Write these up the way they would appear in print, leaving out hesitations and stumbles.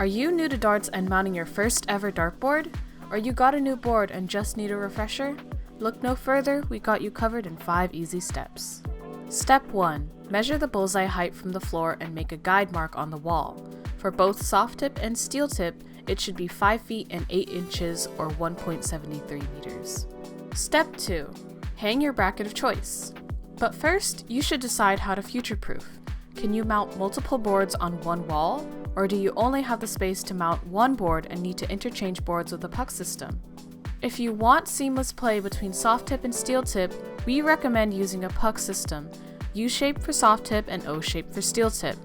Are you new to darts and mounting your first ever dartboard? Or you got a new board and just need a refresher? Look no further, we got you covered in 5 easy steps. Step 1. Measure the bullseye height from the floor and make a guide mark on the wall. For both soft tip and steel tip, it should be 5 feet and 8 inches or 1.73 meters. Step 2. Hang your bracket of choice. But first, you should decide how to future-proof. Can you mount multiple boards on one wall? Or do you only have the space to mount one board and need to interchange boards with a puck system? If you want seamless play between soft tip and steel tip, we recommend using a puck system, U-shape for soft tip and O-shape for steel tip.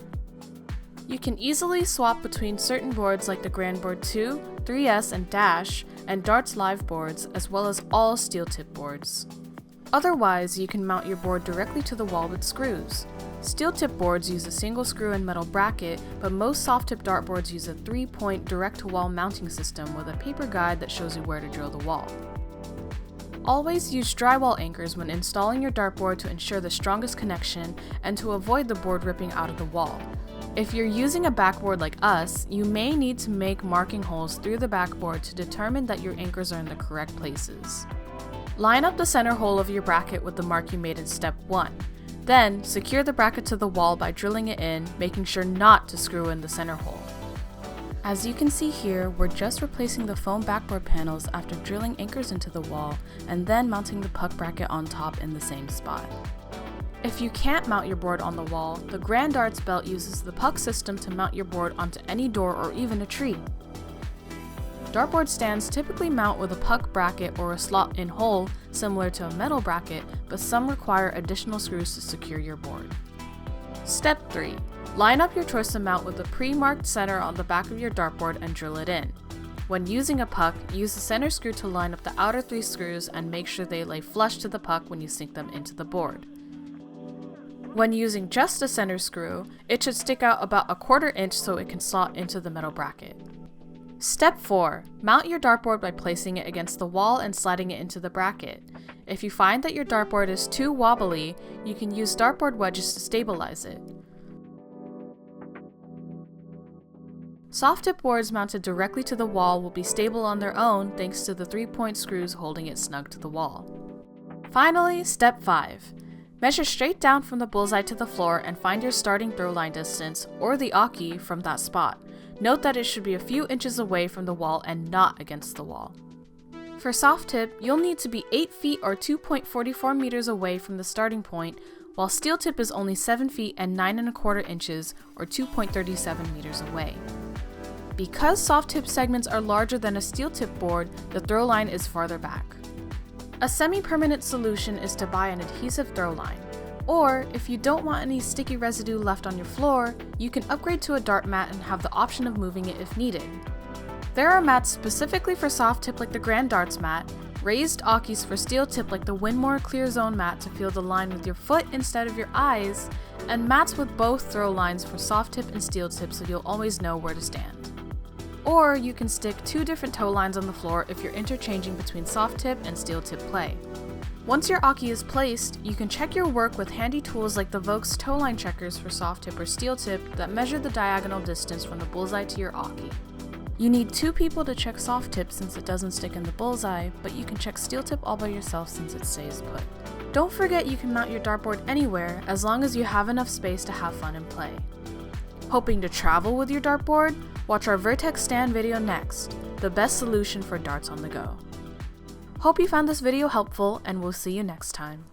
You can easily swap between certain boards like the Gran Board 2, 3S and Dash, and DartsLive boards, as well as all steel tip boards. Otherwise, you can mount your board directly to the wall with screws. Steel tip boards use a single screw and metal bracket, but most soft tip dartboards use a 3-point direct-to-wall mounting system with a paper guide that shows you where to drill the wall. Always use drywall anchors when installing your dartboard to ensure the strongest connection and to avoid the board ripping out of the wall. If you're using a backboard like us, you may need to make marking holes through the backboard to determine that your anchors are in the correct places. Line up the center hole of your bracket with the mark you made in step 1. Then, secure the bracket to the wall by drilling it in, making sure not to screw in the center hole. As you can see here, we're just replacing the foam backboard panels after drilling anchors into the wall and then mounting the puck bracket on top in the same spot. If you can't mount your board on the wall, the Gran Darts Belt uses the puck system to mount your board onto any door or even a tree. Dartboard stands typically mount with a puck bracket or a slot-in hole similar to a metal bracket, but some require additional screws to secure your board. Step 3. Line up your choice of mount with a pre-marked center on the back of your dartboard and drill it in. When using a puck, use the center screw to line up the outer 3 screws and make sure they lay flush to the puck when you sink them into the board. When using just a center screw, it should stick out about 1/4 inch so it can slot into the metal bracket. Step 4. Mount your dartboard by placing it against the wall and sliding it into the bracket. If you find that your dartboard is too wobbly, you can use dartboard wedges to stabilize it. Soft tip boards mounted directly to the wall will be stable on their own thanks to the 3-point screws holding it snug to the wall. Finally, step 5. Measure straight down from the bullseye to the floor and find your starting throw line distance, or the oche, from that spot. Note that it should be a few inches away from the wall and not against the wall. For soft tip, you'll need to be 8 feet or 2.44 meters away from the starting point, while steel tip is only 7 feet and 9.25 inches or 2.37 meters away. Because soft tip segments are larger than a steel tip board, the throw line is farther back. A semi-permanent solution is to buy an adhesive throw line. Or, if you don't want any sticky residue left on your floor, you can upgrade to a dart mat and have the option of moving it if needed. There are mats specifically for soft tip like the Gran Darts mat, raised oches for steel tip like the Winmore Clear Zone mat to feel the line with your foot instead of your eyes, and mats with both throw lines for soft tip and steel tip so you'll always know where to stand. Or you can stick 2 different toe lines on the floor if you're interchanging between soft tip and steel tip play. Once your oche is placed, you can check your work with handy tools like the Vokes Toeline checkers for soft tip or steel tip that measure the diagonal distance from the bullseye to your oche. You need 2 people to check soft tip since it doesn't stick in the bullseye, but you can check steel tip all by yourself since it stays put. Don't forget you can mount your dartboard anywhere as long as you have enough space to have fun and play. Hoping to travel with your dartboard? Watch our Vertex stand video next, the best solution for darts on the go. Hope you found this video helpful, and we'll see you next time.